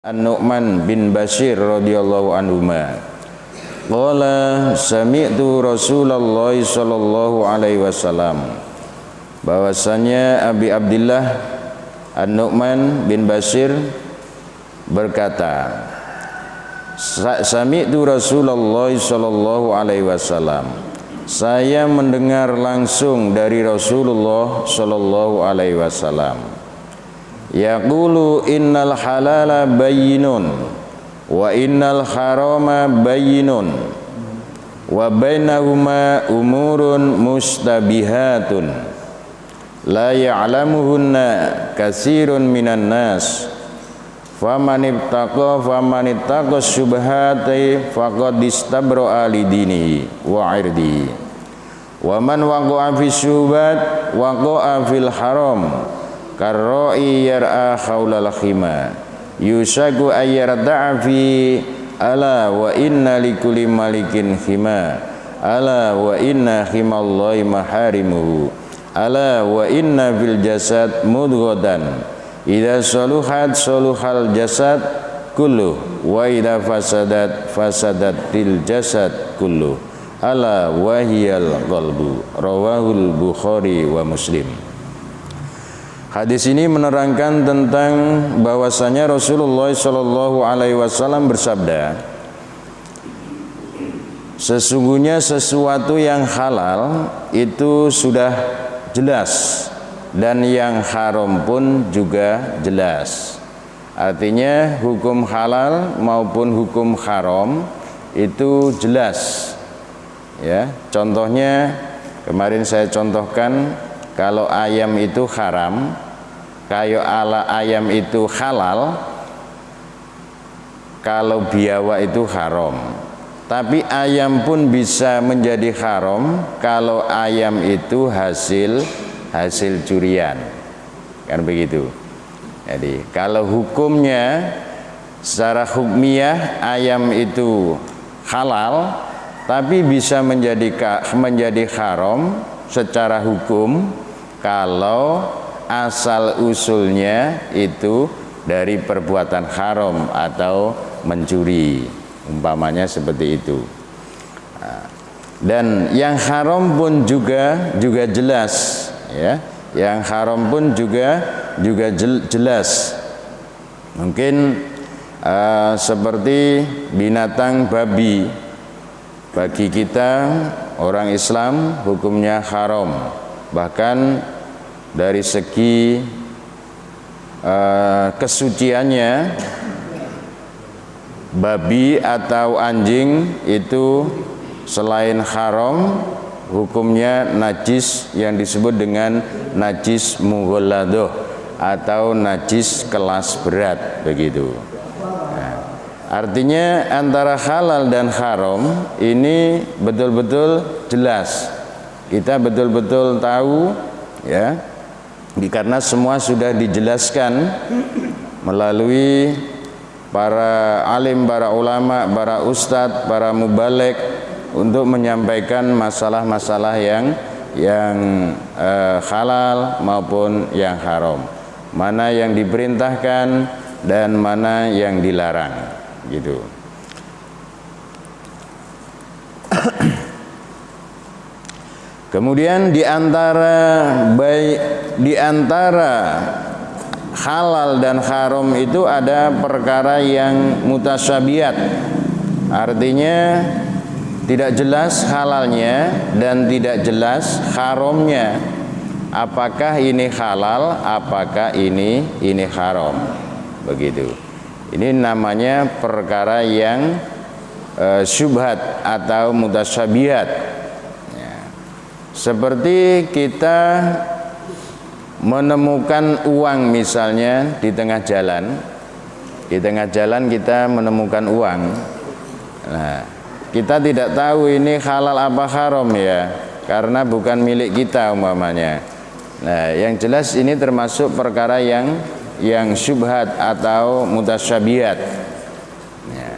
An-Nu'man bin Bashir radhiyallahu anhuma qala sami'tu Rasulullah sallallahu alaihi wasallam, bahwasanya Abi Abdillah An-Nu'man bin Bashir berkata, sami'tu Rasulullah sallallahu alaihi wasallam, saya mendengar langsung dari Rasulullah sallallahu alaihi wasallam, yaqulu innal halala bayyinun wa innal harama bayyinun wa bainahuma umurun mustabihatun la ya'lamuhunna katsirun minan nas faman ittaqa syubhati faqad istabra'a li dinihi wa 'irdihi wa man waqa'a fi syubhat waqa'a fil haram karra'i yar'a khawlal khima yusaku ayyarda'a fi ala wa inna likulli malikin khima ala wa inna khimallahi maharimuhu ala wa inna fil jasad mudghatan idza saluhat saluhal jasad kullu wa idza fasadat til jasad kullu ala wa hiyal qalbu rawahul Bukhari wa Muslim. Hadis ini menerangkan tentang bahwasanya Rasulullah Shallallahu Alaihi Wasallam bersabda, sesungguhnya sesuatu yang halal itu sudah jelas dan yang haram pun juga jelas. Artinya hukum halal maupun hukum haram itu jelas. Ya, contohnya kemarin saya contohkan, kalau ayam itu haram, kayak ayam itu halal, kalau biawak itu haram. Tapi ayam pun bisa menjadi haram kalau ayam itu hasil curian, kan begitu. Jadi kalau hukumnya secara hukmiyah ayam itu halal, tapi bisa menjadi haram secara hukum kalau asal usulnya itu dari perbuatan haram atau mencuri, umpamanya seperti itu. Dan yang haram pun juga jelas, ya. Yang haram pun juga jelas. Mungkin seperti binatang babi, bagi kita orang Islam hukumnya haram. Bahkan dari segi kesuciannya, babi atau anjing itu selain haram, hukumnya najis yang disebut dengan najis mughalladah atau najis kelas berat, begitu. Nah, artinya antara halal dan haram ini betul-betul jelas. Kita betul-betul tahu, ya. Karena semua sudah dijelaskan melalui para alim, para ulama, para ustadz, para mubaligh untuk menyampaikan masalah-masalah yang halal maupun yang haram, mana yang diperintahkan dan mana yang dilarang, gitu. Kemudian di antara halal dan haram itu ada perkara yang mutasyabihat, artinya tidak jelas halalnya dan tidak jelas haramnya. Apakah ini halal, apakah ini haram, begitu. Ini namanya perkara yang syubhat atau mutasyabihat. Seperti kita menemukan uang misalnya di tengah jalan. Di tengah jalan kita menemukan uang. Nah, kita tidak tahu ini halal apa haram, ya, karena bukan milik kita umpamanya. Nah, yang jelas ini termasuk perkara yang syubhat atau mutasyabihat. Ya.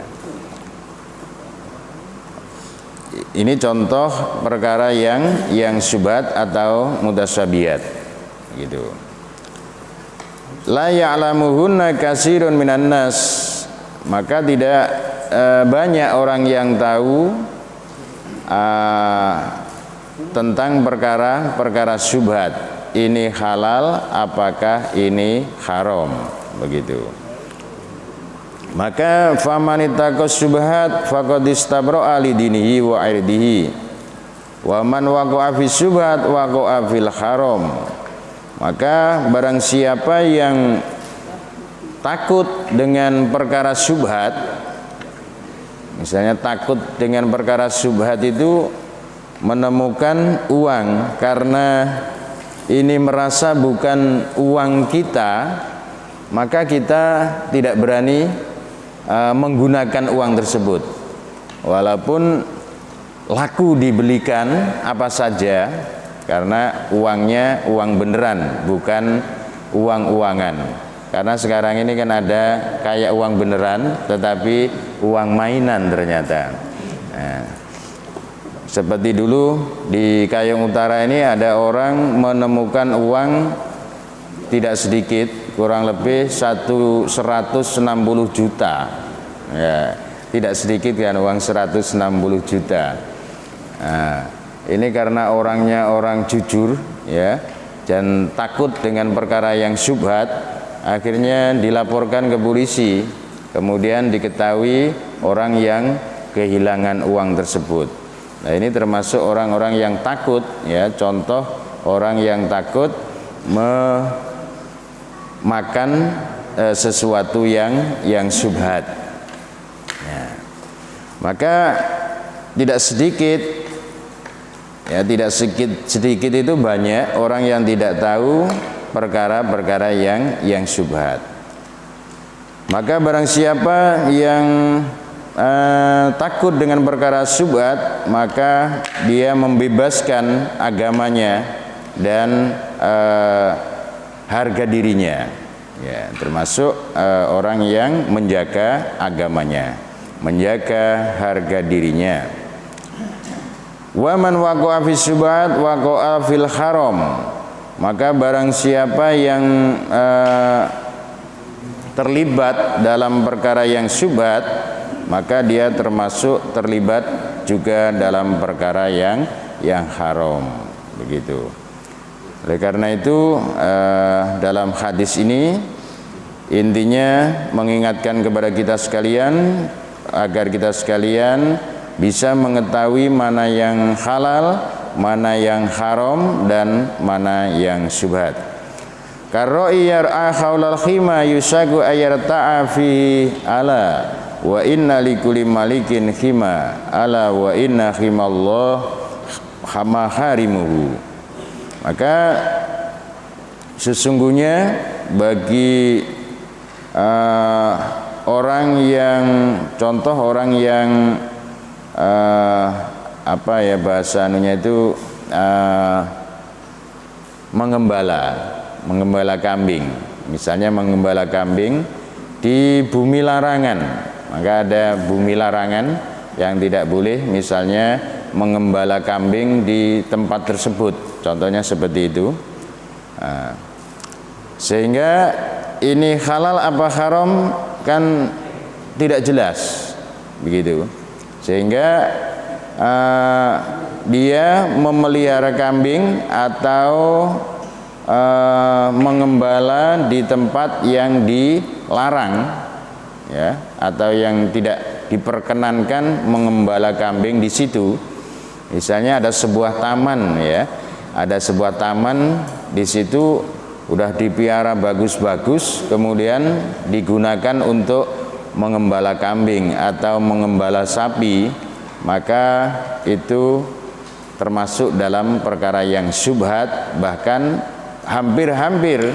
Ini contoh perkara yang syubhat atau mutasyabihat, gitu. La ya'lamuhunna katsirun minan nas, maka tidak banyak orang yang tahu tentang perkara syubhat. Ini halal, apakah ini haram, begitu. Maka famanittaqas syubhat faqad istabra'a li dinihi wa irdihi. Wa man waqa'a fi syubhat waqa'a fil haram. Maka barang siapa yang takut dengan perkara syubhat, misalnya takut dengan perkara syubhat itu menemukan uang karena ini merasa bukan uang kita, maka kita tidak berani menggunakan uang tersebut walaupun laku dibelikan apa saja, karena uangnya uang beneran bukan uang-uangan. Karena sekarang ini kan ada kayak uang beneran tetapi uang mainan ternyata. Nah, seperti dulu di Kayong Utara ini ada orang menemukan uang tidak sedikit, kurang lebih 160 juta. Ya, tidak sedikit kan, uang 160 juta. Nah, ini karena orangnya orang jujur ya, dan takut dengan perkara yang syubhat, akhirnya dilaporkan ke polisi. Kemudian diketahui orang yang kehilangan uang tersebut. Nah, ini termasuk orang-orang yang takut ya, contoh orang yang takut makan sesuatu yang syubhat. Ya. Maka tidak sedikit ya, tidak sedikit itu banyak orang yang tidak tahu perkara-perkara yang syubhat. Maka barang siapa yang takut dengan perkara syubhat, maka dia membebaskan agamanya dan harga dirinya ya, termasuk orang yang menjaga agamanya, menjaga harga dirinya. Wa man waqa'a fi syubhat waqa'a fil haram. Maka barang siapa yang terlibat dalam perkara yang syubhat, maka dia termasuk terlibat juga dalam perkara yang haram, begitu. Oleh karena itu dalam hadis ini intinya mengingatkan kepada kita sekalian agar kita sekalian bisa mengetahui mana yang halal, mana yang haram, dan mana yang syubhat. Karra'i yar'a haulal khima yusagu ayarta'a fi ala wa inna likulli malikin khima ala wa inna khimallah hamaharimuhu. Maka sesungguhnya bagi orang yang contoh orang yang apa ya bahasa anunya itu mengembala kambing, misalnya mengembala kambing di bumi larangan, maka ada bumi larangan yang tidak boleh, misalnya mengembala kambing di tempat tersebut, contohnya seperti itu. Sehingga ini halal apa haram kan tidak jelas, begitu. Sehingga dia memelihara kambing atau mengembala di tempat yang dilarang ya, atau yang tidak diperkenankan mengembala kambing di situ. Misalnya ada sebuah taman ya, ada sebuah taman di situ udah dipiara bagus-bagus, kemudian digunakan untuk mengembala kambing atau mengembala sapi, maka itu termasuk dalam perkara yang syubhat, bahkan hampir-hampir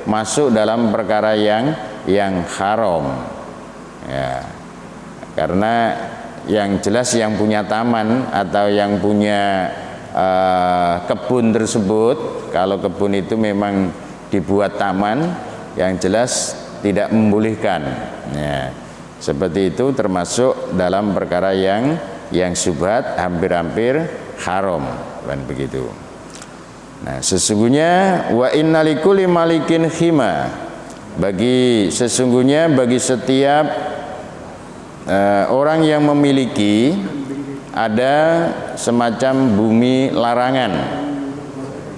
masuk dalam perkara yang haram ya, karena yang jelas yang punya taman atau yang punya kebun tersebut, kalau kebun itu memang dibuat taman, yang jelas tidak membolehkan ya. Seperti itu termasuk dalam perkara yang syubhat, hampir-hampir haram kan begitu. Nah, sesungguhnya wa inna likulli malikin khima, Sesungguhnya bagi setiap orang yang memiliki ada semacam bumi larangan,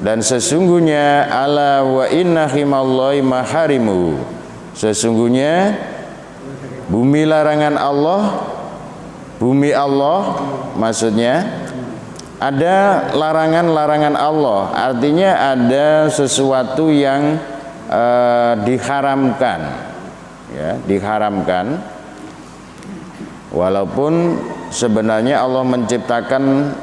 dan sesungguhnya ala wa inna himallahi maharimu, sesungguhnya bumi larangan Allah, bumi Allah maksudnya ada larangan-larangan Allah, artinya ada sesuatu yang diharamkan, ya, diharamkan. Walaupun sebenarnya Allah menciptakan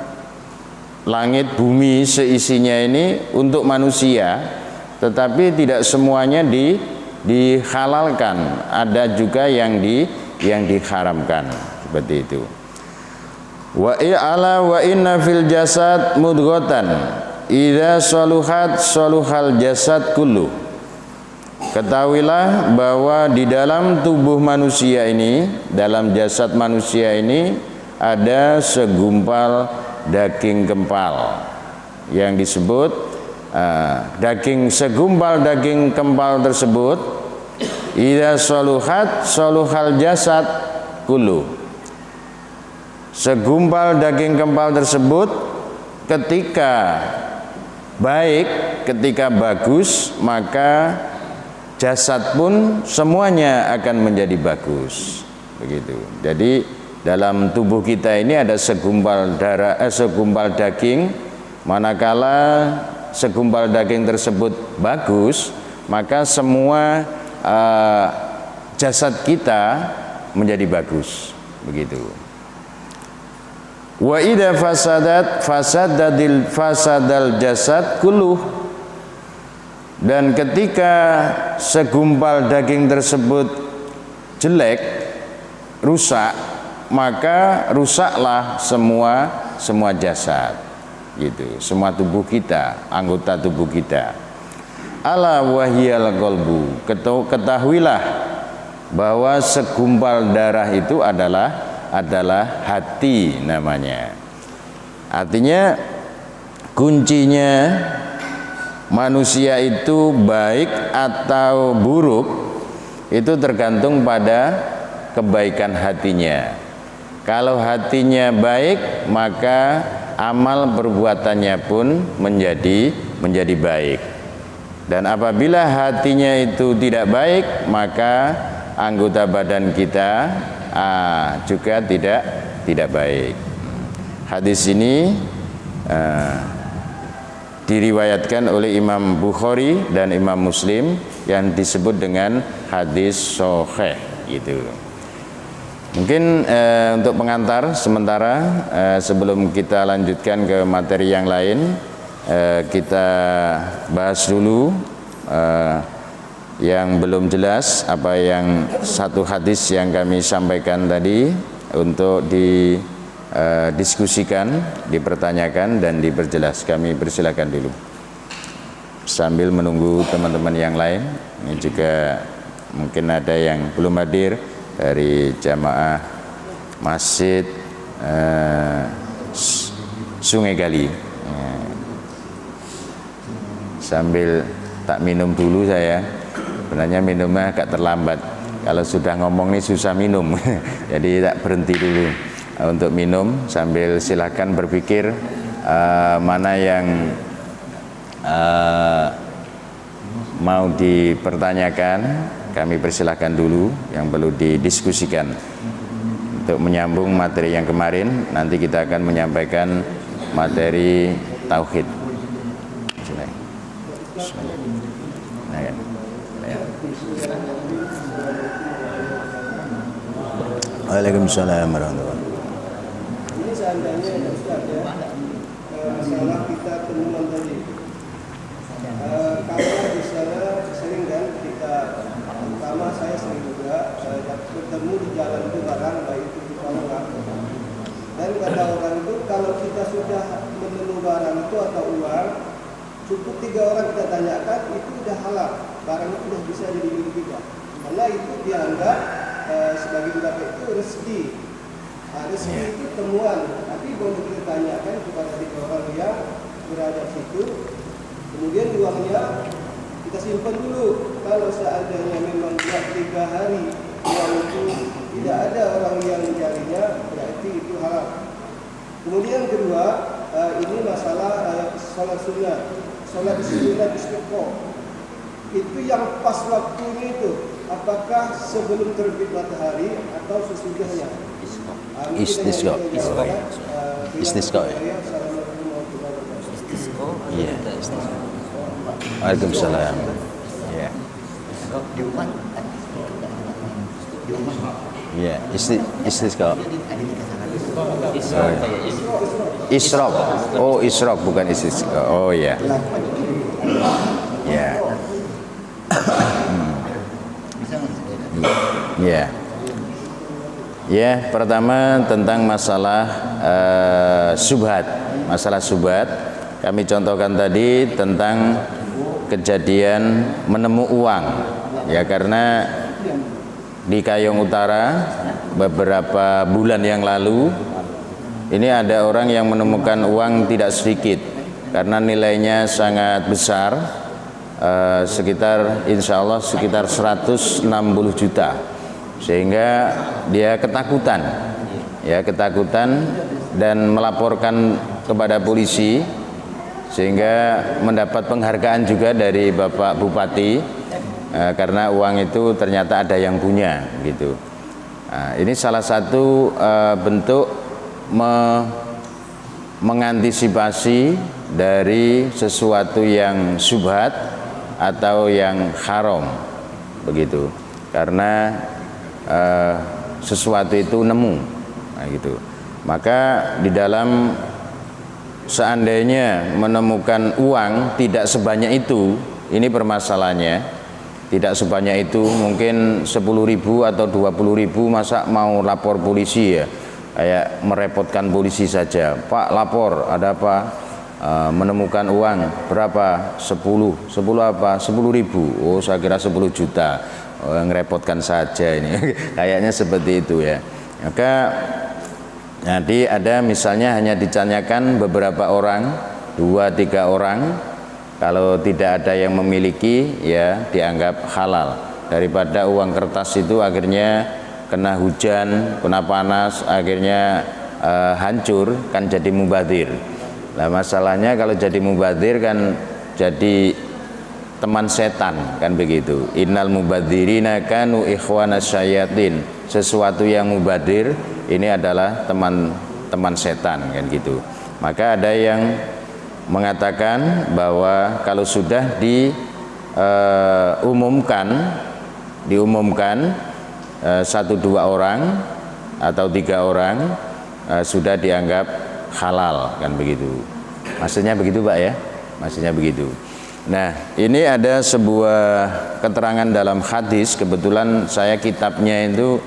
langit bumi seisinya ini untuk manusia, tetapi tidak semuanya dihalalkan, ada juga yang diharamkan, seperti itu. Wa inna fil jasad mudghatan idza saluhat saluhal jasad kullu. Ketahuilah bahwa di dalam tubuh manusia ini, dalam jasad manusia ini ada segumpal daging kempal yang disebut segumpal daging kempal tersebut idza saluhat saluhal jasad kullu. Segumpal daging kempal tersebut ketika baik, ketika bagus, maka jasad pun semuanya akan menjadi bagus. Begitu. Jadi dalam tubuh kita ini ada segumpal segumpal daging, manakala segumpal daging tersebut bagus, maka semua jasad kita menjadi bagus. Begitu. Wa idza fasadal jasad kulluh. Dan ketika segumpal daging tersebut jelek, rusak, maka rusaklah semua jasad, gitu, semua tubuh kita, anggota tubuh kita. Ala wahyal qalbu, ketahuilah bahwa segumpal darah itu adalah hati namanya. Artinya kuncinya manusia itu baik atau buruk itu tergantung pada kebaikan hatinya. Kalau hatinya baik, maka amal perbuatannya pun menjadi baik. Dan apabila hatinya itu tidak baik, maka anggota badan kita juga tidak baik. Hadis ini diriwayatkan oleh Imam Bukhari dan Imam Muslim yang disebut dengan hadis sahih gitu. Mungkin untuk pengantar sementara sebelum kita lanjutkan ke materi yang lain, kita bahas dulu yang belum jelas, apa yang satu hadis yang kami sampaikan tadi untuk diskusikan, dipertanyakan dan diperjelas. Kami persilakan dulu sambil menunggu teman-teman yang lain. Ini juga mungkin ada yang belum hadir dari jamaah Masjid Sungai Gali. Sambil tak minum dulu saya. Sebenarnya minumnya agak terlambat. Kalau sudah ngomong nih susah minum. Jadi tak berhenti dulu untuk minum sambil silakan berpikir mana yang mau dipertanyakan. Kami persilahkan dulu yang perlu didiskusikan untuk menyambung materi yang kemarin. Nanti kita akan menyampaikan materi tauhid. Waalaikumsalam warahmatullahi wabarakatuh. Ini seandainya Ustaz ya, masalah kita temuan tadi. Karena di sana sering kan kita, terutama saya sering juga bertemu di jalan itu barang, baik itu di Palembang. Dan kata orang itu kalau kita sudah menemu barang itu atau uang, cukup 3 orang kita tanyakan itu udah halal, barang itu sudah bisa jadi milik kita. Karena itu dianggap sebagai ulama itu rezeki. Rezeki itu temuan, tapi boleh kita tanyakan kepada 3 orang yang berada di situ. Kemudian uangnya kita simpan dulu. Kalau seandainya memang 3 hari yang itu tidak ada orang yang mencarinya, berarti itu halal. Kemudian kedua, ini masalah sholat sunnah, sholat sunnah istiqo. Itu yang pas waktunya itu, apakah sebelum terbit matahari atau sesudahnya? Istisqa. Istisqa. Iya. Waalaikumsalam. Iya. Iya, istisqa. Isyraq. Oh, isyraq bukan istisqa. Oh iya. Ya. Ya. Ya, pertama tentang masalah syubhat. Masalah syubhat kami contohkan tadi tentang kejadian menemu uang. Ya, karena di Kayong Utara beberapa bulan yang lalu ini ada orang yang menemukan uang tidak sedikit karena nilainya sangat besar, sekitar insya Allah sekitar 160 juta, sehingga dia ketakutan dan melaporkan kepada polisi, sehingga mendapat penghargaan juga dari Bapak Bupati karena uang itu ternyata ada yang punya gitu. Nah, ini salah satu bentuk mengantisipasi dari sesuatu yang syubhat atau yang haram begitu, karena sesuatu itu nemu, nah, gitu. Maka di dalam seandainya menemukan uang tidak sebanyak itu, ini permasalahannya. Tidak sebanyak itu, mungkin 10.000 atau 20.000, masa mau lapor polisi ya? Kayak merepotkan polisi saja. Pak, lapor, ada apa? Menemukan uang berapa? 10 apa? 10.000. Oh, saya kira 10 juta. Oh, ngerepotkan saja ini. Kayaknya seperti itu ya. Maka jadi ada misalnya hanya ditanyakan beberapa orang, 2-3 orang. Kalau tidak ada yang memiliki, ya dianggap halal. Daripada uang kertas itu akhirnya kena hujan, kena panas, akhirnya hancur, kan jadi mubadzir. Nah, masalahnya kalau jadi mubadzir kan jadi teman setan, kan begitu. Innal mubadzirina kanu ikhwanas syayatin. Sesuatu yang mubadzir ini adalah teman setan, kan gitu. Maka ada yang mengatakan bahwa kalau sudah diumumkan 1-2 orang atau 3 orang sudah dianggap halal, kan begitu. Maksudnya begitu, Pak ya? Maksudnya begitu. Nah, ini ada sebuah keterangan dalam hadis. Kebetulan saya kitabnya itu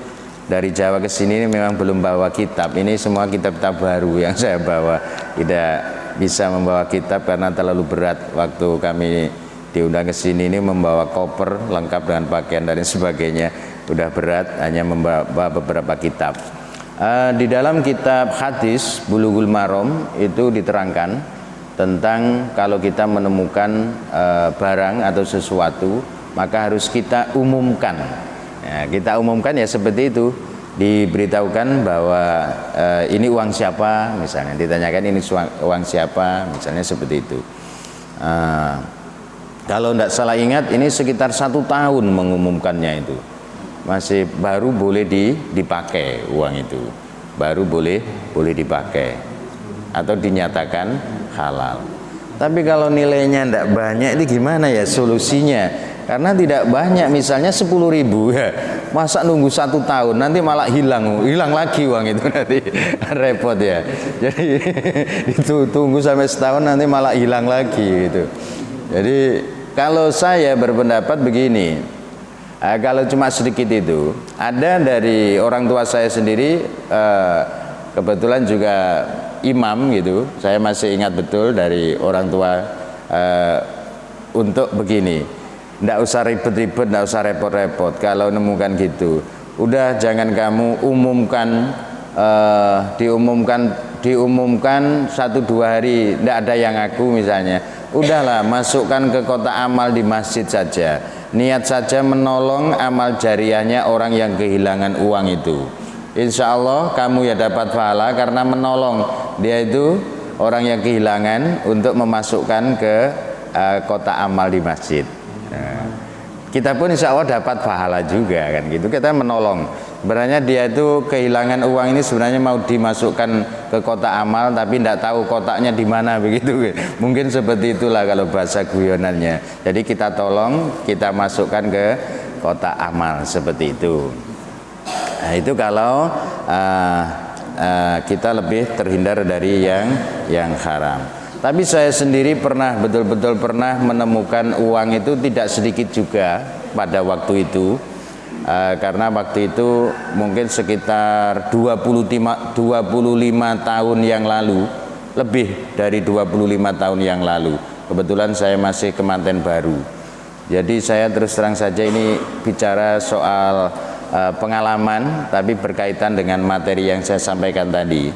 dari Jawa ke sini memang belum bawa kitab. Ini semua kitab-kitab baru yang saya bawa. Tidak bisa membawa kitab karena terlalu berat. Waktu kami diundang ke sini ini membawa koper lengkap dengan pakaian dan sebagainya, udah berat, hanya membawa beberapa kitab. Di dalam kitab hadis Bulughul Maram itu diterangkan tentang kalau kita menemukan barang atau sesuatu, maka harus kita umumkan. Ya, kita umumkan ya seperti itu. Diberitahukan bahwa ini uang siapa, misalnya ditanyakan ini uang siapa, misalnya seperti itu. Kalau tidak salah ingat ini sekitar 1 tahun mengumumkannya itu, masih baru boleh dipakai uang itu, baru boleh dipakai atau dinyatakan halal. Tapi kalau nilainya tidak banyak, ini gimana ya solusinya? Karena tidak banyak, misalnya 10.000 ya, masa nunggu 1 tahun, nanti malah hilang lagi uang itu, nanti repot ya. Jadi itu tunggu sampai setahun, nanti malah hilang lagi gitu. Jadi kalau saya berpendapat begini, kalau cuma sedikit itu, ada dari orang tua saya sendiri, kebetulan juga imam gitu, saya masih ingat betul dari orang tua untuk begini. Nggak usah ribet-ribet, nggak usah repot-repot. Kalau nemukan gitu, udah jangan kamu umumkan, diumumkan 1-2 hari, nggak ada yang ngaku misalnya. udahlah masukkan ke kotak amal di masjid saja. Niat saja menolong amal jariahnya orang yang kehilangan uang itu. Insya Allah kamu ya dapat pahala karena menolong dia itu orang yang kehilangan untuk memasukkan ke kotak amal di masjid. Nah, kita pun insya Allah dapat pahala juga kan gitu. Kita menolong. Sebenarnya dia itu kehilangan uang ini sebenarnya mau dimasukkan ke kotak amal tapi tidak tahu kotaknya di mana begitu. Mungkin seperti itulah kalau bahasa guyonannya. Jadi kita tolong, kita masukkan ke kotak amal seperti itu. Nah, itu kalau kita lebih terhindar dari yang haram. Tapi saya sendiri pernah betul-betul pernah menemukan uang itu tidak sedikit juga pada waktu itu. Karena waktu itu mungkin sekitar 25 tahun yang lalu, lebih dari 25 tahun yang lalu. Kebetulan saya masih kemanten baru. Jadi saya terus terang saja ini bicara soal pengalaman tapi berkaitan dengan materi yang saya sampaikan tadi.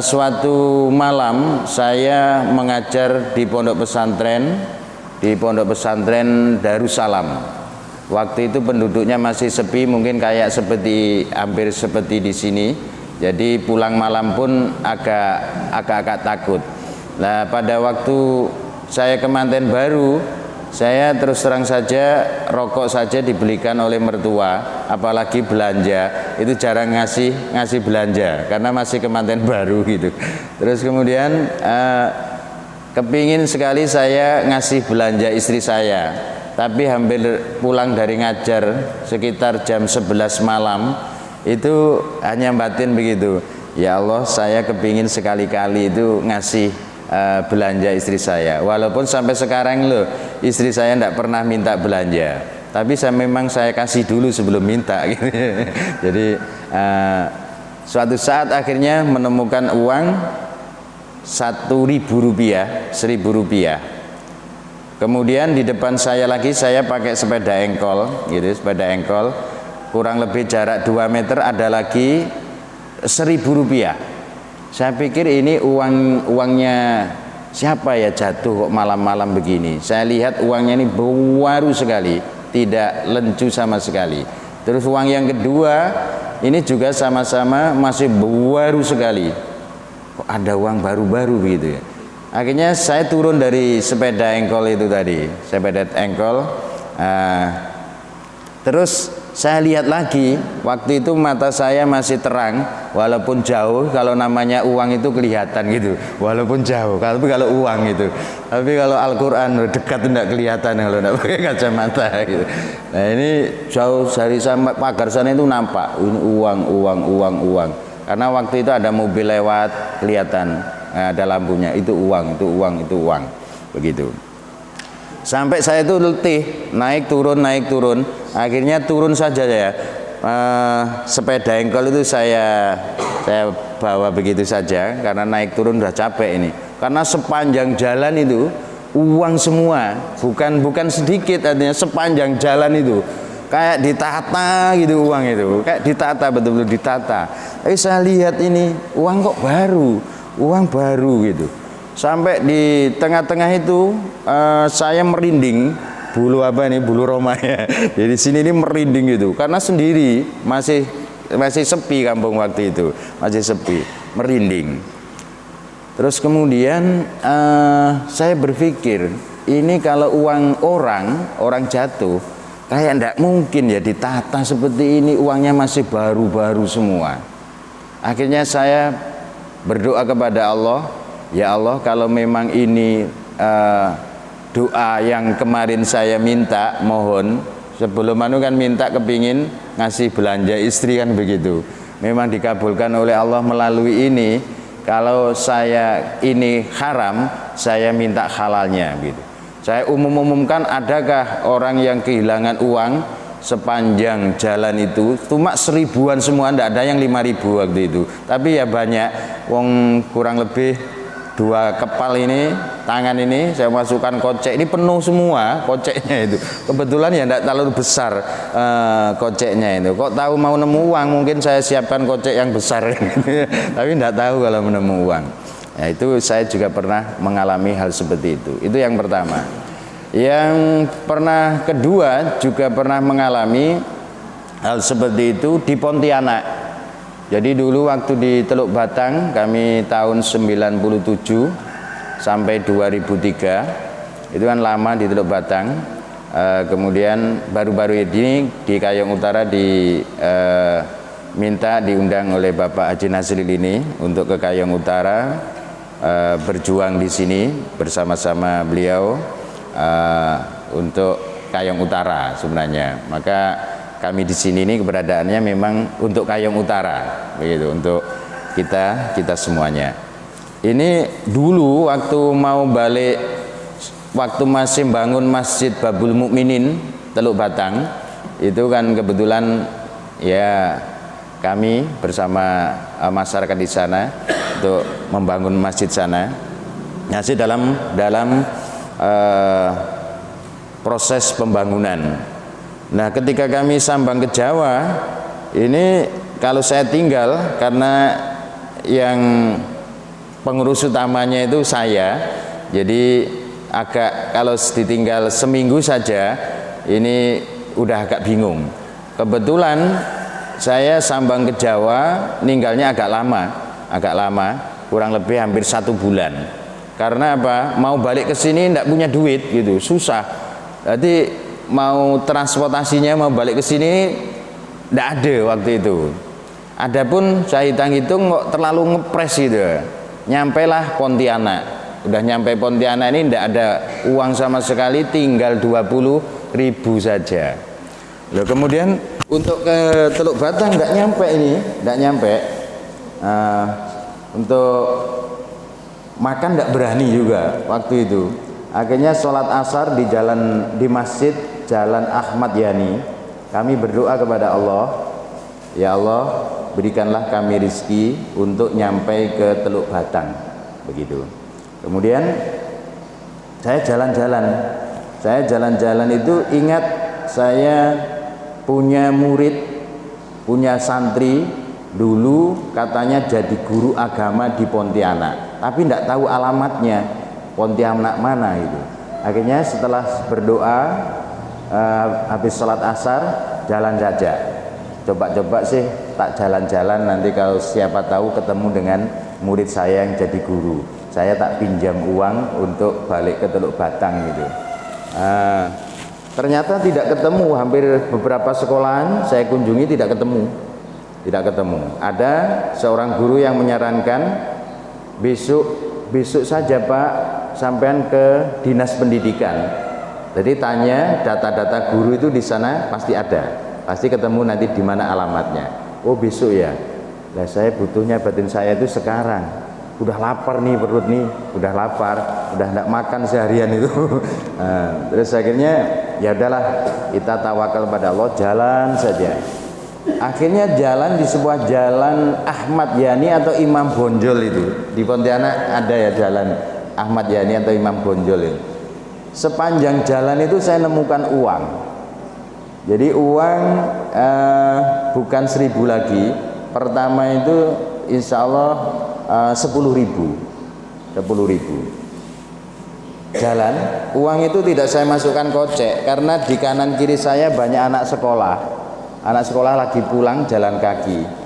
Suatu malam saya mengajar di pondok pesantren Darussalam. Waktu itu penduduknya masih sepi, mungkin kayak hampir seperti di sini. Jadi pulang malam pun agak takut. Nah, pada waktu saya kemanten baru, saya terus terang saja rokok saja dibelikan oleh mertua, apalagi belanja itu jarang ngasih belanja karena masih kemanten baru gitu. Terus kemudian kepingin sekali saya ngasih belanja istri saya. Tapi hampir pulang dari ngajar sekitar jam 11 malam itu hanya batin begitu, ya Allah saya kepingin sekali-kali itu ngasih belanja istri saya. Walaupun sampai sekarang loh istri saya tidak pernah minta belanja, tapi memang saya kasih dulu sebelum minta gitu. Jadi suatu saat akhirnya menemukan uang Rp1.000. Kemudian di depan saya lagi saya pakai sepeda engkol gitu, sepeda engkol kurang lebih jarak 2 meter ada lagi Rp1.000. Saya pikir ini uangnya siapa ya jatuh kok malam-malam begini. Saya lihat uangnya ini baru sekali, tidak lencu sama sekali. Terus uang yang kedua ini juga sama-sama masih baru sekali. Kok ada uang baru-baru begitu ya. Akhirnya saya turun dari sepeda engkol itu tadi, sepeda engkol. Terus saya lihat lagi, waktu itu mata saya masih terang, walaupun jauh. Kalau namanya uang itu kelihatan gitu, walaupun jauh. Tapi kalau uang itu, tapi kalau Al-Quran dekat tidak kelihatan kalau tidak pakai kacamata gitu. Nah ini jauh dari sampai pagar sana itu nampak, ini uang. Karena waktu itu ada mobil lewat, kelihatan. Ada lampunya, itu uang begitu. Sampai saya itu letih, naik turun, akhirnya turun saja ya. Sepeda engkol itu saya bawa begitu saja karena naik turun udah capek ini. Karena sepanjang jalan itu uang semua, bukan sedikit, artinya sepanjang jalan itu kayak ditata gitu uang itu, kayak ditata betul-betul ditata. Saya lihat ini uang kok uang baru gitu. Sampai di tengah-tengah itu saya merinding, bulu roma ya. Jadi sini ini merinding gitu karena sendiri masih sepi kampung waktu itu, masih sepi, merinding. Terus kemudian saya berpikir ini kalau uang orang jatuh kayak tidak mungkin ya ditata seperti ini, uangnya masih baru-baru semua. Akhirnya saya berdoa kepada Allah, ya Allah kalau memang ini doa yang kemarin saya minta, mohon sebelum kan minta kepingin ngasih belanja istri kan begitu, memang dikabulkan oleh Allah melalui ini. Kalau saya ini haram, saya minta halalnya gitu. Saya umumkan adakah orang yang kehilangan uang sepanjang jalan itu cuma 1000-an semua, tidak ada yang 5.000 waktu itu, tapi ya banyak wong, kurang lebih 2 kepal ini, tangan ini saya masukkan kocek, ini penuh semua koceknya itu. Kebetulan ya tidak terlalu besar koceknya itu. Kok tahu mau nemu uang, mungkin saya siapkan kocek yang besar tapi tidak tahu kalau menemu uang. Ya, itu saya juga pernah mengalami hal seperti itu. Itu yang pertama. Yang pernah kedua juga pernah mengalami hal seperti itu di Pontianak. Jadi dulu waktu di Teluk Batang kami tahun 97 sampai 2003 itu kan lama di Teluk Batang. Kemudian baru-baru ini di Kayong Utara minta diundang oleh Bapak Haji Nasril ini untuk ke Kayong Utara, berjuang di sini bersama-sama beliau untuk Kayong Utara sebenarnya. Maka kami di sini ini keberadaannya memang untuk Kayong Utara, begitu, untuk kita semuanya. Ini dulu waktu mau balik, waktu masih bangun Masjid Babul Mukminin Teluk Batang, itu kan kebetulan ya kami bersama masyarakat di sana untuk membangun masjid sana. Masih dalam proses pembangunan. Nah, ketika kami sambang ke Jawa, ini kalau saya tinggal karena yang pengurus utamanya itu saya, jadi agak kalau ditinggal seminggu saja ini udah agak bingung. Kebetulan saya sambang ke Jawa, ninggalnya agak lama, kurang lebih hampir 1 bulan. Karena apa? Mau balik ke sini tidak punya duit gitu, susah. Jadi mau transportasinya mau balik ke sini tidak ada waktu itu. Adapun saya hitung-hitung kok terlalu ngepres gitu. Nyampailah Pontianak. Udah nyampe Pontianak ini tidak ada uang sama sekali, tinggal 20.000 saja. Loh, kemudian untuk ke Teluk Batang tidak nyampe. Untuk makan tidak berani juga waktu itu. Akhirnya sholat asar di masjid Jalan Ahmad Yani. Kami berdoa kepada Allah, ya Allah, berikanlah kami rizki untuk nyampe ke Teluk Batang, begitu. Kemudian saya jalan-jalan itu ingat saya punya murid, punya santri dulu katanya jadi guru agama di Pontianak, tapi tidak tahu alamatnya Pontianak mana itu. Akhirnya setelah berdoa habis sholat asar jalan saja, coba-coba sih tak jalan-jalan, nanti kalau siapa tahu ketemu dengan murid saya yang jadi guru, saya tak pinjam uang untuk balik ke Teluk Batang gitu. Ternyata tidak ketemu, hampir beberapa sekolahan saya kunjungi tidak ketemu. Ada seorang guru yang menyarankan besok saja Pak sampean ke dinas pendidikan. Jadi tanya data-data guru itu di sana pasti ada, pasti ketemu nanti di mana alamatnya. Oh besok ya. Nah, saya butuhnya batin saya itu sekarang. Udah lapar nih perut nih, udah lapar, udah enggak makan seharian itu. Nah, terus akhirnya ya udahlah kita tawakal pada Allah, jalan saja. Akhirnya jalan di sebuah jalan Ahmad Yani atau Imam Bonjol itu. Di Pontianak ada ya jalan Ahmad Yani atau Imam Bonjol itu. Sepanjang jalan itu saya nemukan uang. Jadi uang bukan 1.000 lagi. Pertama itu insya Allah 10.000. Jalan, uang itu tidak saya masukkan kocek karena di kanan kiri saya banyak anak sekolah. Anak sekolah lagi pulang jalan kaki.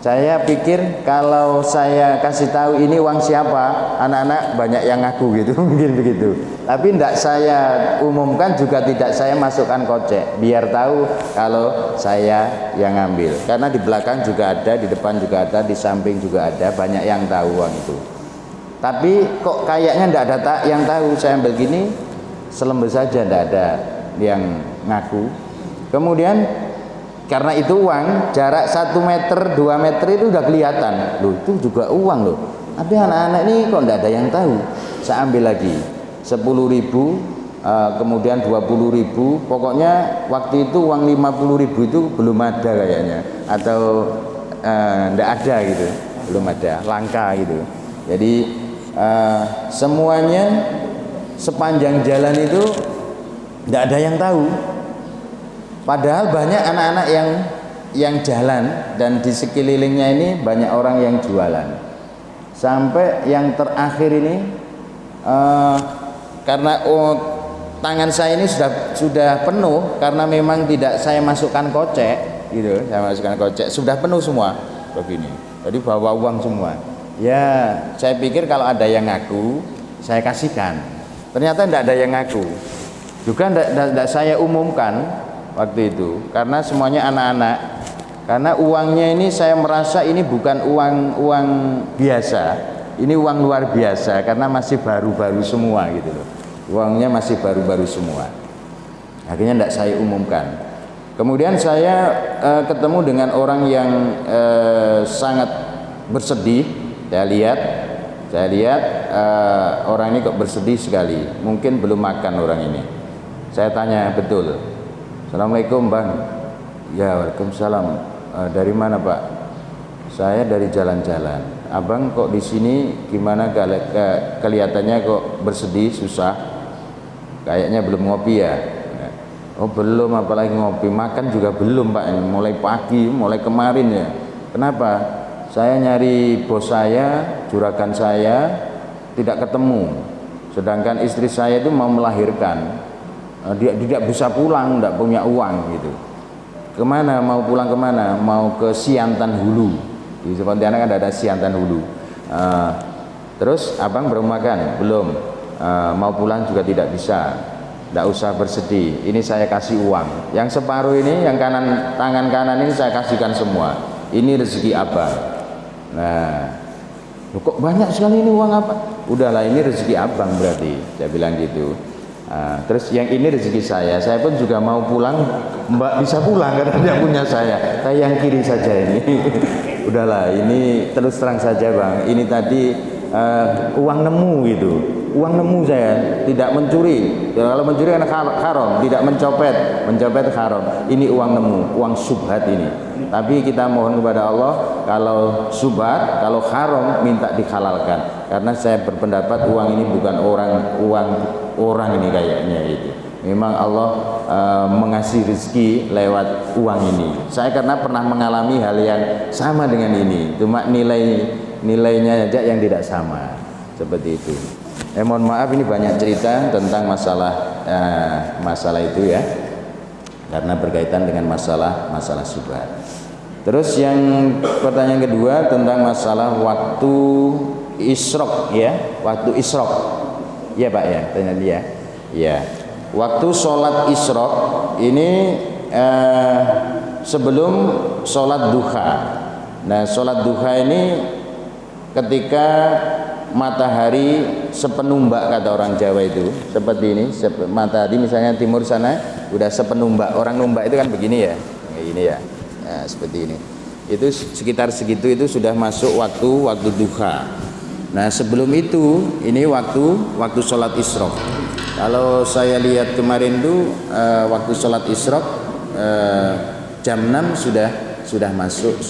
Saya pikir kalau saya kasih tahu ini uang siapa, anak-anak banyak yang ngaku gitu, mungkin begitu. Tapi tidak saya umumkan, juga tidak saya masukkan kocek, biar tahu kalau saya yang ngambil. Karena di belakang juga ada, di depan juga ada, di samping juga ada, banyak yang tahu uang itu. Tapi kok kayaknya tidak ada yang tahu, saya ambil gini, selembar saja, tidak ada yang ngaku. Kemudian karena itu uang, jarak 1 meter, 2 meter itu udah kelihatan. Loh, itu juga uang loh. Tapi anak-anak ini kok tidak ada yang tahu. Saya ambil lagi 10.000, kemudian 20.000. Pokoknya waktu itu uang 50.000 itu belum ada kayaknya, atau tidak ada gitu, belum ada, langka gitu. Jadi semuanya sepanjang jalan itu tidak ada yang tahu. Padahal banyak anak-anak yang jalan, dan di sekelilingnya ini banyak orang yang jualan. sampai yang terakhir ini karena tangan saya ini sudah penuh karena memang tidak saya masukkan kocek gitu, saya masukkan kocek sudah penuh semua begini, jadi bawa uang semua. Ya saya pikir kalau ada yang ngaku saya kasihkan, ternyata tidak ada yang ngaku juga, tidak saya umumkan waktu itu karena semuanya anak-anak, karena uangnya ini saya merasa ini bukan uang biasa, ini uang luar biasa karena masih baru-baru semua gitu loh, uangnya masih baru-baru semua. Akhirnya tidak saya umumkan. Kemudian saya ketemu dengan orang yang sangat bersedih. Saya lihat orang ini kok bersedih sekali, mungkin belum makan orang ini. Saya tanya, betul, Assalamualaikum Bang. Ya Waalaikumsalam. Dari mana Pak? Saya dari jalan-jalan. Abang kok di sini gimana, kelihatannya kok bersedih, susah, kayaknya belum ngopi ya? Oh belum, apalagi ngopi, makan juga belum Pak, mulai pagi, mulai kemarin ya. Kenapa? Saya nyari bos saya, juragan saya tidak ketemu, sedangkan istri saya itu mau melahirkan, dia tidak bisa pulang, tidak punya uang gitu. Kemana, mau pulang kemana? Mau ke Siantan Hulu, di Pontianak kan ada Siantan Hulu. Terus abang belum makan? Belum. Mau pulang juga tidak bisa. Tidak usah bersedih, ini saya kasih uang. Yang separuh ini, yang tangan kanan ini saya kasihkan semua. Ini rezeki abang. Nah, kok banyak sekali ini uang apa? Udahlah, ini rezeki abang berarti, saya bilang gitu. Terus yang ini rezeki saya pun juga mau pulang, Mbak bisa pulang karena dia punya saya yang kiri saja ini. Udahlah, ini terus terang saja Bang, ini tadi uang nemu gitu, uang nemu saya, tidak mencuri. Kalau mencuri kan haram, tidak mencopet haram. Ini uang nemu, uang subhat ini. Tapi kita mohon kepada Allah, kalau subhat, kalau haram minta dihalalkan. Karena saya berpendapat uang ini bukan uang orang ini kayaknya itu. Memang Allah mengasih rezeki lewat uang ini. Saya karena pernah mengalami hal yang sama dengan ini, cuma nilainya aja yang tidak sama, seperti itu. Mohon maaf, ini banyak cerita tentang masalah itu ya, karena berkaitan dengan masalah subhat. Terus yang pertanyaan kedua tentang masalah waktu isyraq ya, waktu isyraq. Ya Pak ya, tanya dia. Ya. Waktu sholat isyraq ini sebelum sholat duha. Nah, sholat duha ini ketika matahari sepenumbak, kata orang Jawa itu, seperti ini, matahari misalnya timur sana udah sepenumbak. Orang numbak itu kan begini ya, kayak gini ya. Nah, seperti ini. Itu sekitar segitu, itu sudah masuk waktu duha. Nah, sebelum itu ini waktu sholat isyraq. Kalau saya lihat kemarin tuh waktu sholat isyraq jam 6 sudah masuk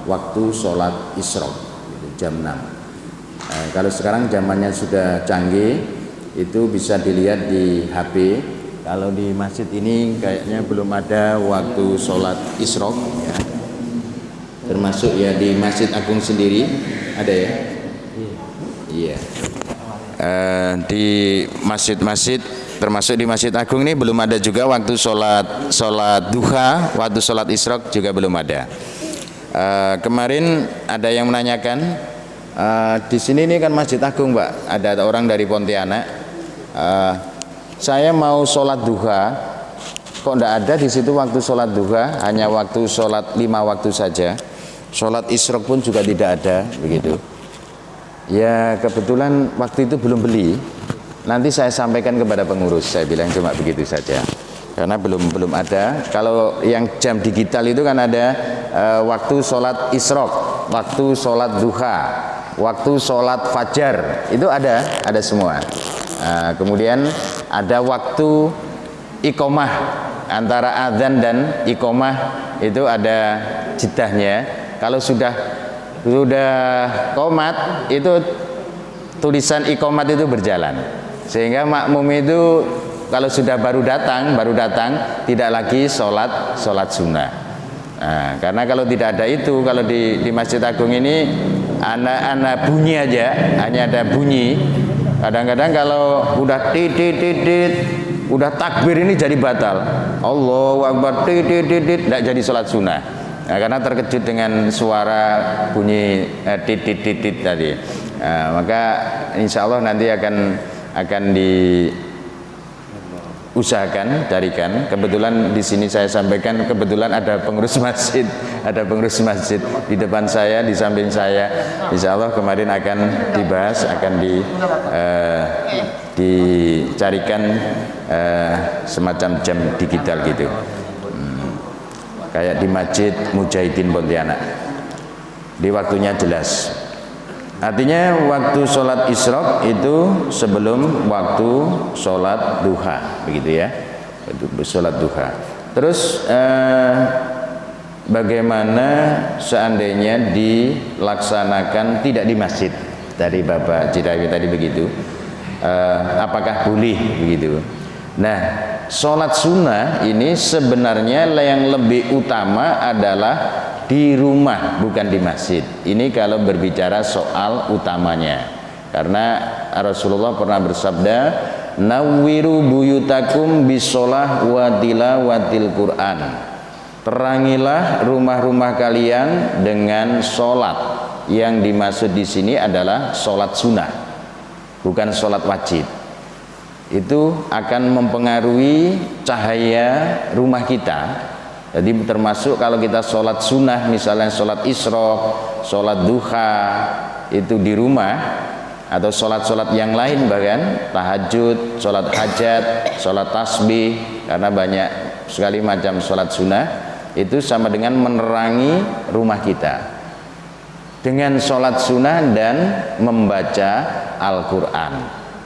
waktu sholat isyraq, jam 6. Kalau sekarang zamannya sudah canggih, itu bisa dilihat di HP. Kalau di masjid ini kayaknya belum ada waktu sholat isyraq ya. Termasuk ya di Masjid Agung sendiri ada ya. Iya. Di masjid-masjid, termasuk di Masjid Agung ini belum ada juga waktu sholat duha, waktu sholat isyraq juga belum ada. Kemarin ada yang menanyakan, di sini ini kan Masjid Agung Pak, ada orang dari Pontianak. Saya mau sholat duha, kok enggak ada di situ waktu sholat duha, hanya waktu sholat 5 waktu saja. Sholat isyraq pun juga tidak ada, begitu. Ya kebetulan waktu itu belum beli. Nanti saya sampaikan kepada pengurus, saya bilang cuma begitu saja. Karena belum ada. Kalau yang jam digital itu kan ada waktu sholat isyraq, waktu sholat duha, waktu sholat fajar, itu ada semua. Kemudian ada waktu iqomah, antara adzan dan iqomah itu ada jedahnya. Kalau sudah qomat itu tulisan iqomat itu berjalan, sehingga makmum itu kalau sudah baru datang tidak lagi sholat sunnah. Karena kalau tidak ada itu, kalau di Masjid Agung ini anak bunyi aja, hanya ada bunyi. Kadang-kadang kalau udah titit, udah takbir ini jadi batal. Allahu Akbar titit, tidak jadi sholat sunnah. Nah, karena terkejut dengan suara bunyi titit tadi. Nah, maka insya Allah nanti akan diusahakan carikan. Kebetulan di sini saya sampaikan, kebetulan ada pengurus masjid, di depan saya, di samping saya. Insya Allah kemarin akan dibahas, akan dicarikan semacam jam digital gitu, kayak di Masjid Mujahidin Pontianak. Di waktunya jelas. Artinya waktu sholat isyraq itu sebelum waktu sholat duha, begitu ya, sholat duha. Terus bagaimana seandainya dilaksanakan tidak di masjid? Tadi Bapak Cidawi tadi begitu, apakah boleh begitu? Nah, sholat sunnah ini sebenarnya yang lebih utama adalah di rumah, bukan di masjid. Ini kalau berbicara soal utamanya, karena Rasulullah pernah bersabda, nawwiru buyutakum bisolah wa tilawatil Quran. Terangilah rumah-rumah kalian dengan sholat. Yang dimaksud di sini adalah sholat sunnah, bukan sholat wajib. Itu akan mempengaruhi cahaya rumah kita. Jadi termasuk kalau kita sholat sunnah, misalnya sholat isyraq, sholat duha itu di rumah, atau sholat-sholat yang lain, bahkan tahajud, sholat hajat, sholat tasbih, karena banyak sekali macam sholat sunnah, itu sama dengan menerangi rumah kita dengan sholat sunnah dan membaca Al-Quran.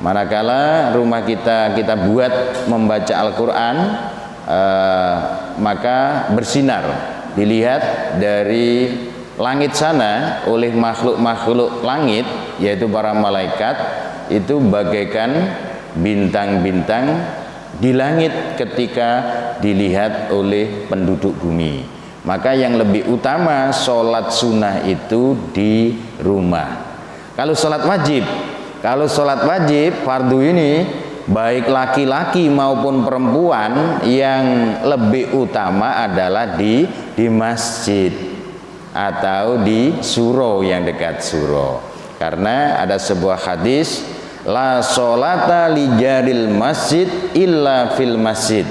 Manakala rumah kita buat membaca Al-Quran, maka bersinar, dilihat dari langit sana oleh makhluk-makhluk langit, yaitu para malaikat, itu bagaikan bintang-bintang di langit ketika dilihat oleh penduduk bumi. Maka yang lebih utama sholat sunnah itu di rumah. Kalau sholat wajib fardu ini, baik laki-laki maupun perempuan, yang lebih utama adalah di masjid atau di suro yang dekat suro. Karena ada sebuah hadis, la sholata li jaril masjid illa fil masjid.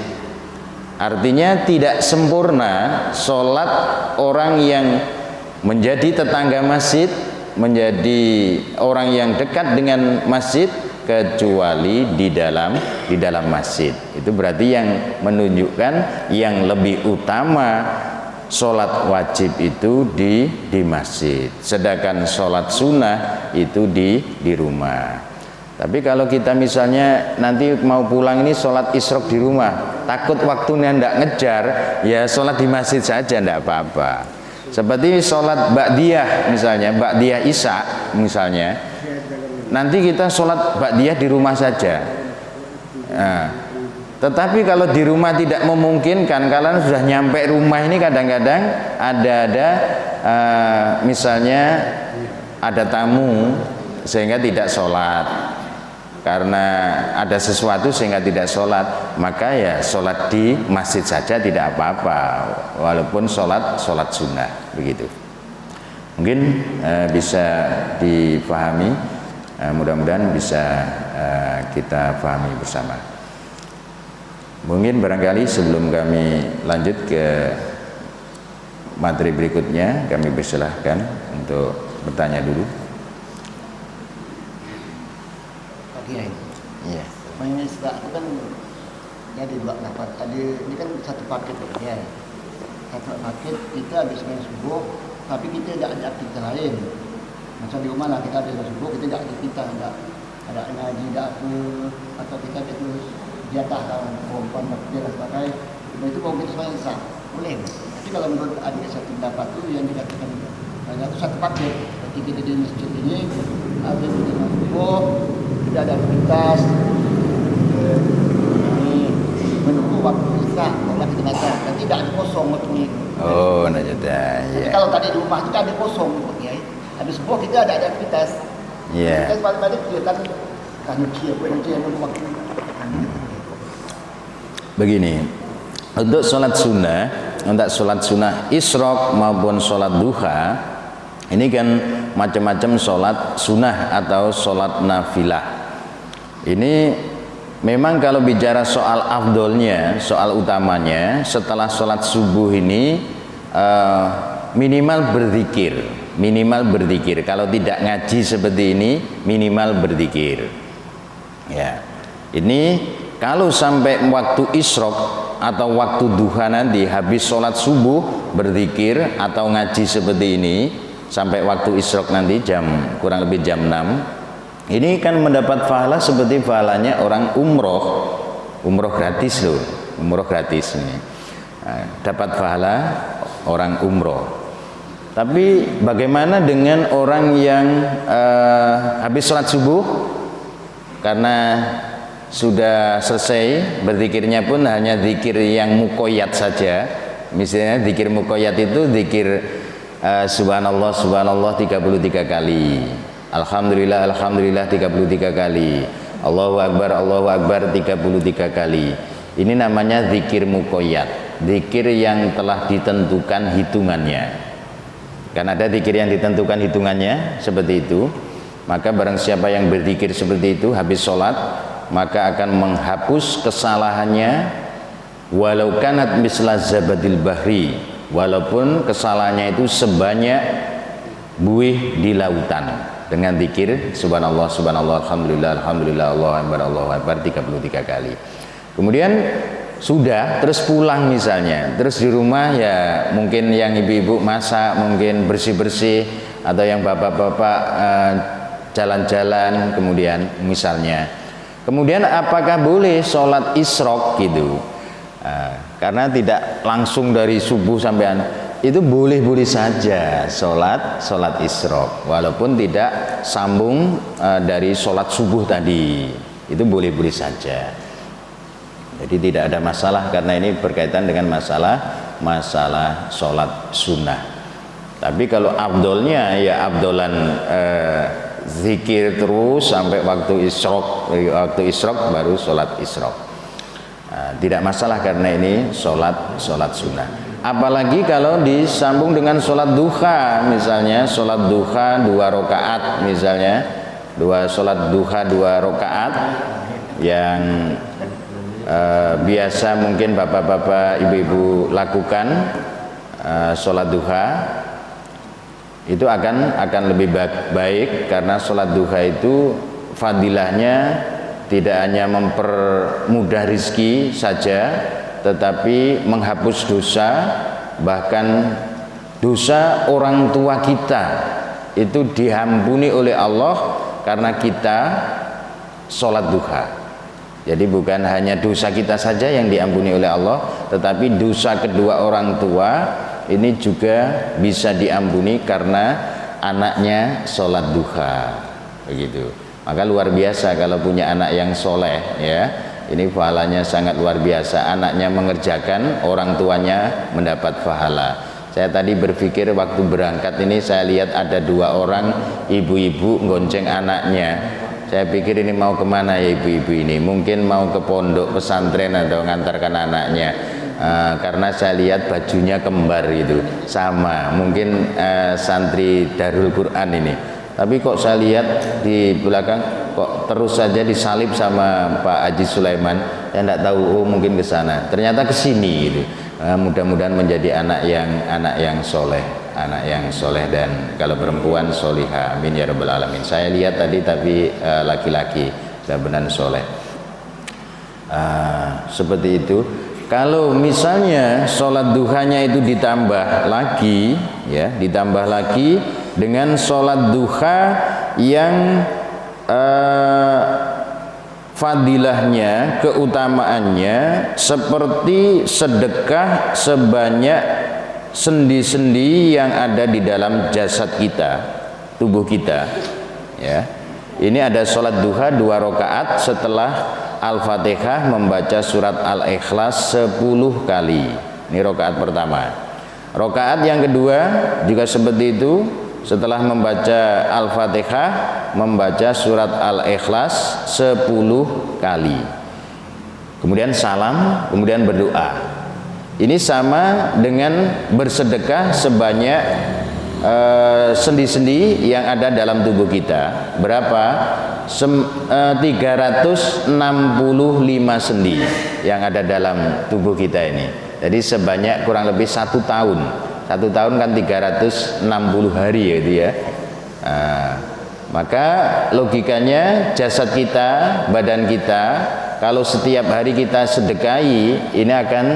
Artinya tidak sempurna sholat orang yang menjadi tetangga masjid, menjadi orang yang dekat dengan masjid, kecuali di dalam masjid. Itu berarti yang menunjukkan yang lebih utama sholat wajib itu di masjid, sedangkan sholat sunnah itu di rumah. Tapi kalau kita misalnya nanti mau pulang ini sholat isyraq di rumah, takut waktunya ndak ngejar, ya sholat di masjid saja ndak apa-apa. Seperti sholat ba'diyah misalnya, ba'diyah isya misalnya, nanti kita sholat ba'diyah di rumah saja. Nah, tetapi kalau di rumah tidak memungkinkan, kalian sudah nyampe rumah ini kadang-kadang ada misalnya ada tamu sehingga tidak sholat, karena ada sesuatu sehingga tidak sholat, maka ya sholat di masjid saja tidak apa-apa, walaupun sholat sunnah begitu. Mungkin bisa dipahami, mudah-mudahan bisa kita pahami bersama. Mungkin barangkali sebelum kami lanjut ke materi berikutnya, kami persilahkan untuk bertanya dulu. Iya. Mainnya itu kan ada dua dapat. Ini kan satu paket ya. Satu paket kita habis main subuh, tapi kita tidak ada aktivitas lain. Macam di rumah lah kita habis main subuh, kita tidak ada aktivitas, tidak ada ngaji, tidak apa, atau kita terus jatah kawan perempuan bekerja dan sebagainya. Itu baru kita semua sah, boleh. Tapi kalau menurut adik satu pendapat itu yang dikatakan itu satu paket. Ketika kita di masjid ini habis main subuh, tidak ada aktivitas, ini menunggu waktu isya, kalau kita baca, dan tidak ada kosong waktu ini. Oh, nah jadi ya. Kalau tadi di rumah tidak ada kosong, ya. Habis subuh kita ada aktivitas. Iya. Kita balik kegiatan nyuci apa nanti yang waktu. Begini, untuk sholat sunnah isyraq maupun sholat duha, ini kan macam-macam sholat sunnah atau sholat nafilah. Ini memang kalau bicara soal afdolnya, soal utamanya, setelah sholat subuh ini minimal berzikir. Kalau tidak ngaji seperti ini, minimal berzikir. Ya, ini kalau sampai waktu isyraq atau waktu duha nanti habis sholat subuh berzikir atau ngaji seperti ini sampai waktu isyraq nanti kurang lebih jam 6, ini kan mendapat pahala seperti pahalanya orang umroh gratis loh, umroh gratis ini. Nah, dapat pahala orang umroh. Tapi bagaimana dengan orang yang habis sholat subuh karena sudah selesai berzikirnya pun hanya zikir yang muqayyad saja. Misalnya zikir muqayyad itu zikir subhanallah 33 kali, alhamdulillah 33 kali, Allahu akbar 33 kali. Ini namanya zikir muqayyad, zikir yang telah ditentukan hitungannya. Kan ada zikir yang ditentukan hitungannya seperti itu. Maka barang siapa yang berzikir seperti itu habis sholat, maka akan menghapus kesalahannya walau kanat misla zabadil bahri, walaupun kesalahannya itu sebanyak buih di lautan, dengan zikir subhanallah alhamdulillah Allahu akbar 33 kali. Kemudian sudah terus pulang misalnya, terus di rumah ya mungkin yang ibu-ibu masak, mungkin bersih-bersih, atau yang bapak-bapak jalan-jalan kemudian misalnya. Kemudian apakah boleh sholat isyraq gitu? Karena tidak langsung dari subuh sampai itu boleh-boleh saja sholat isyraq, walaupun tidak sambung dari sholat subuh tadi, itu boleh-boleh saja. Jadi tidak ada masalah karena ini berkaitan dengan masalah sholat sunnah. Tapi kalau afdolnya ya afdolan zikir terus sampai waktu isyraq baru sholat isyraq. Tidak masalah karena ini sholat sunnah. Apalagi kalau disambung dengan sholat duha, misalnya sholat duha 2 rakaat, misalnya sholat duha 2 rakaat yang biasa mungkin bapak-bapak ibu-ibu lakukan, sholat duha itu akan lebih baik karena sholat duha itu fadilahnya tidak hanya mempermudah rizki saja, tetapi menghapus dosa, bahkan dosa orang tua kita itu diampuni oleh Allah karena kita sholat duha. Jadi bukan hanya dosa kita saja yang diampuni oleh Allah, tetapi dosa kedua orang tua ini juga bisa diampuni karena anaknya sholat duha, begitu. Maka luar biasa kalau punya anak yang soleh, ya. Ini pahalanya sangat luar biasa. Anaknya mengerjakan, orang tuanya mendapat pahala. Saya tadi berpikir waktu berangkat ini saya lihat ada 2 orang ibu-ibu gonceng anaknya. Saya pikir ini mau kemana ya ibu-ibu ini? Mungkin mau ke pondok pesantren atau ngantarkan anaknya. Karena saya lihat bajunya kembar itu sama, mungkin santri Darul Quran ini. Tapi kok saya lihat di belakang kok terus saja disalib sama Pak Haji Sulaiman. Saya tidak tahu, oh mungkin ke sana. Ternyata ke sini gitu. Mudah-mudahan menjadi anak yang soleh, dan kalau perempuan solihah, amin ya rabbal alamin. Saya lihat tadi tapi laki-laki benar-benar soleh. Seperti itu. Kalau misalnya sholat duhanya itu ditambah lagi dengan sholat duha yang fadilahnya, keutamaannya seperti sedekah sebanyak sendi-sendi yang ada di dalam jasad kita, tubuh kita, ya. Ini ada sholat duha 2 rakaat setelah Al-Fatihah membaca surat Al-Ikhlas 10 kali. Ini rakaat pertama. Rakaat yang kedua juga seperti itu, setelah membaca Al-Fatihah membaca surat Al-Ikhlas 10 kali. Kemudian salam, kemudian berdoa. Ini sama dengan bersedekah sebanyak sendi-sendi yang ada dalam tubuh kita. Berapa? 365 sendi yang ada dalam tubuh kita ini. Jadi sebanyak kurang lebih 1 tahun. 1 tahun kan 360 hari ya itu ya. Maka logikanya jasad kita, badan kita, kalau setiap hari kita sedekahi, ini akan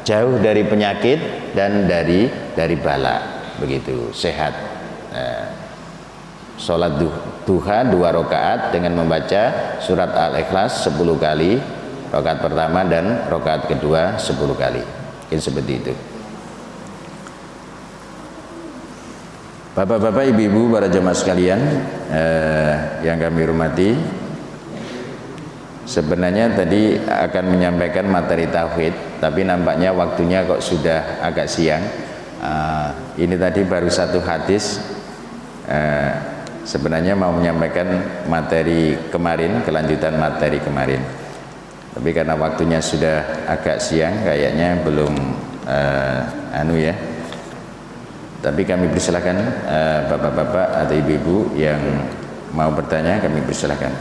jauh dari penyakit dan dari bala. Begitu, sehat. Sholat duha 2 rakaat dengan membaca surat Al-Ikhlas 10 kali, rakaat pertama dan rakaat kedua 10 kali. Ini seperti itu. Bapak-bapak, ibu-ibu, para jemaah sekalian yang kami hormati, sebenarnya tadi akan menyampaikan materi tauhid, tapi nampaknya waktunya kok sudah agak siang. Ini tadi baru 1 hadis. Sebenarnya mau menyampaikan materi kemarin, kelanjutan materi kemarin, tapi karena waktunya sudah agak siang, kayaknya belum ya. Tapi kami persilakan bapak-bapak atau ibu-ibu yang mau bertanya, kami persilakan.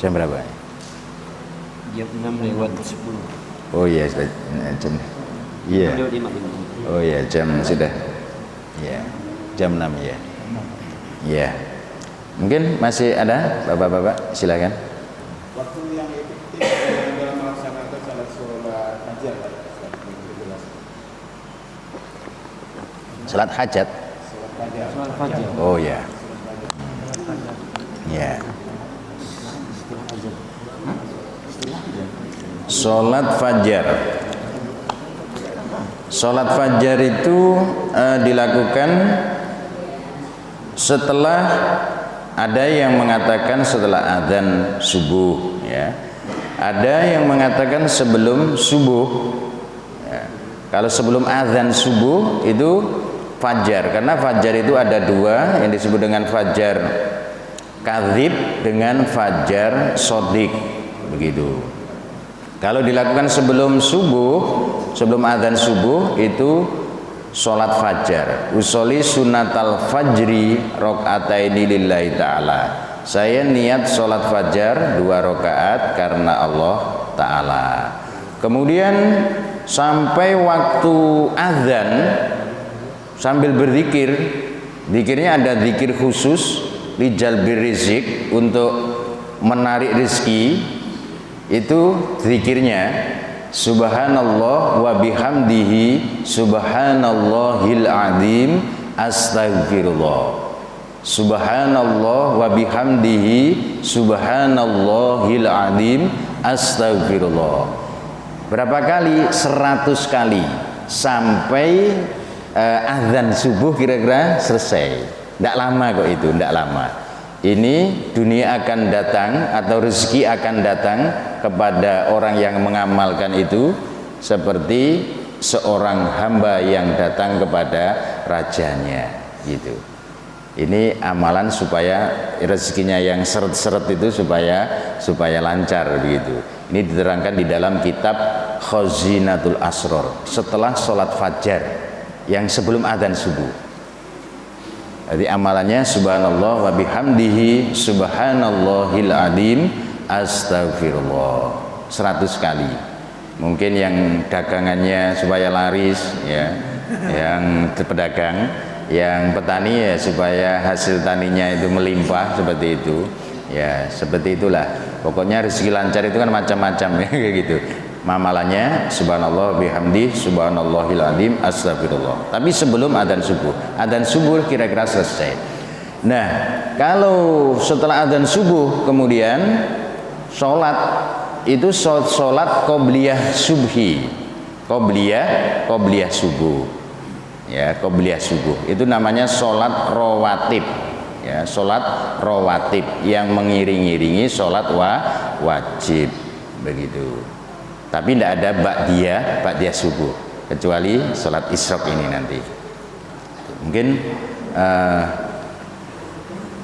Jam berapa? Jam 6:10. Oh iya, jam. Iya. Oh iya, jam sudah. Iya. Jam 6 ya. Iya. Mungkin masih ada bapak-bapak, silakan. Waktu yang efektif dalam melaksanakan sholat fajar. Salat hajat. Sholat fajar. Oh ya. Ya. Sholat fajar. Sholat fajar itu dilakukan setelah, ada yang mengatakan setelah adzan subuh, ya. Ada yang mengatakan sebelum subuh. Ya. Kalau sebelum adzan subuh itu fajar, karena fajar itu ada 2 yang disebut dengan fajar kadzib dengan fajar sodik, begitu. Kalau dilakukan sebelum subuh, sebelum adzan subuh, itu sholat fajar. Usolli sunnatal fajri rakaataini lillahi ta'ala. Saya niat sholat fajar 2 rakaat karena Allah Ta'ala. Kemudian sampai waktu adzan sambil berzikir, zikirnya ada zikir khusus lijalbir rizq, untuk menarik rezeki. Itu zikirnya subhanallah wa bihamdihi subhanallahil azim astaghfirullah. Subhanallah wa bihamdihi subhanallahil azim astaghfirullah. Berapa kali? 100 kali sampai azan subuh kira-kira selesai. Tidak lama kok itu, tidak lama. Ini dunia akan datang atau rezeki akan datang kepada orang yang mengamalkan itu seperti seorang hamba yang datang kepada rajanya, gitu. Ini amalan supaya rezekinya yang seret-seret itu supaya lancar, begitu. Ini diterangkan di dalam kitab Khazinatul Asror setelah sholat fajar yang sebelum adzan subuh. Jadi amalannya subhanallah wa bihamdihi subhanallahil azim astaghfirullah 100 kali. Mungkin yang dagangannya supaya laris, ya, yang pedagang, yang petani ya supaya hasil taninya itu melimpah, seperti itu. Ya, seperti itulah. Pokoknya rezeki lancar itu kan macam-macam ya, kayak gitu. Amalannya subhanallah bihamdi subhanallahil azim astagfirullah. Tapi sebelum adzan subuh kira-kira selesai. Nah, kalau setelah adzan subuh kemudian sholat itu sholat qobliyah subhi, qobliyah subuh, ya, qobliyah subuh itu namanya sholat rawatib, ya, sholat rawatib yang mengiring-iringi sholat wajib, begitu. Tapi tidak ada ba'diyah subuh kecuali sholat isyraq ini nanti. Mungkin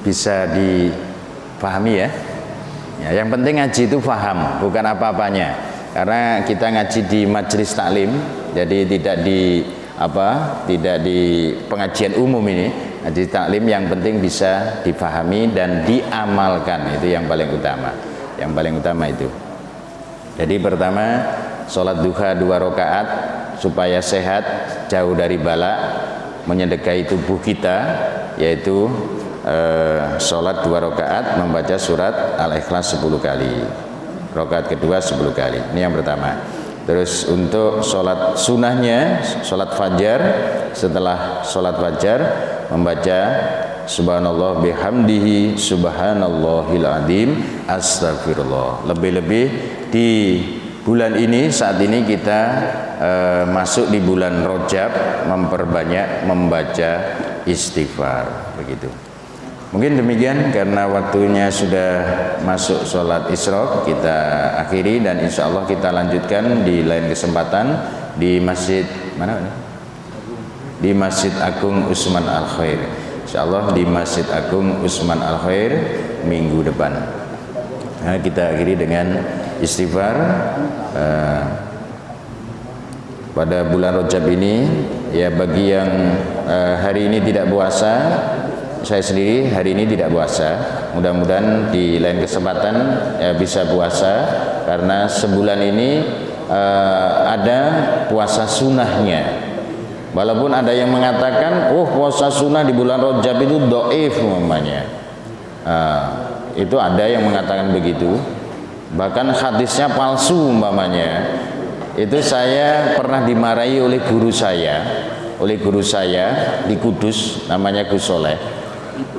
bisa dipahami ya. Yang penting ngaji itu paham, bukan apa-apanya. Karena kita ngaji di majelis taklim, jadi tidak di pengajian umum ini. Majelis taklim yang penting bisa dipahami dan diamalkan, itu yang paling utama. Yang paling utama itu. Jadi pertama, sholat duha 2 rakaat supaya sehat, jauh dari bala, menyedekahi tubuh kita, yaitu sholat 2 rakaat membaca surat Al-Ikhlas 10 kali. Rakaat kedua 10 kali. Ini yang pertama. Terus untuk sholat sunnahnya, sholat fajar, setelah sholat fajar membaca subhanallah bihamdihi subhanallahil azim astagfirullah. Lebih-lebih di bulan ini, saat ini kita masuk di bulan Rajab, memperbanyak membaca istighfar, begitu. Mungkin demikian, karena waktunya sudah masuk sholat isyraq, kita akhiri dan insya Allah kita lanjutkan di lain kesempatan di masjid mana? Di Masjid Agung Usman Al Khair. Insya Allah di Masjid Agung Usman Al Khair minggu depan. Nah, kita akhiri dengan istighfar. Pada bulan Rajab ini, ya bagi yang hari ini tidak puasa, saya sendiri hari ini tidak puasa. Mudah-mudahan di lain kesempatan bisa puasa, karena sebulan ini ada puasa sunnahnya. Walaupun ada yang mengatakan, oh puasa sunnah di bulan Rajab itu doif umpamanya. Itu ada yang mengatakan begitu. Bahkan hadisnya palsu umpamanya. Itu saya pernah dimarahi oleh guru saya di Kudus, namanya Gus Soleh.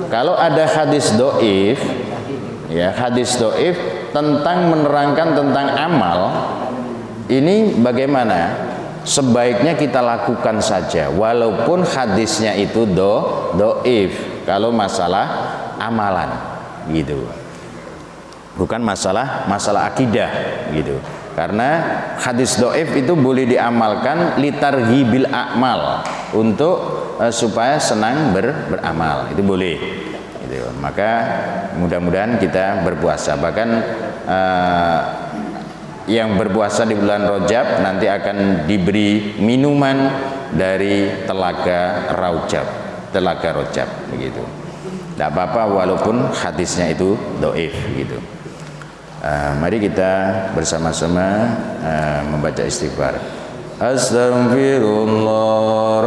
Kalau ada hadis doif, ya hadis doif tentang menerangkan tentang amal, ini bagaimana? Sebaiknya kita lakukan saja, walaupun hadisnya itu doif. Kalau masalah amalan, gitu. Bukan masalah akidah, gitu. Karena hadis doif itu boleh diamalkan litarghibil a'mal, untuk supaya senang beramal, itu boleh gitu. Maka mudah-mudahan kita berpuasa. Bahkan yang berpuasa di bulan Rajab nanti akan diberi minuman dari telaga Rajab begitu. Tidak apa-apa walaupun hadisnya itu doif gitu. Mari kita bersama-sama membaca istighfar. Astaghfirullah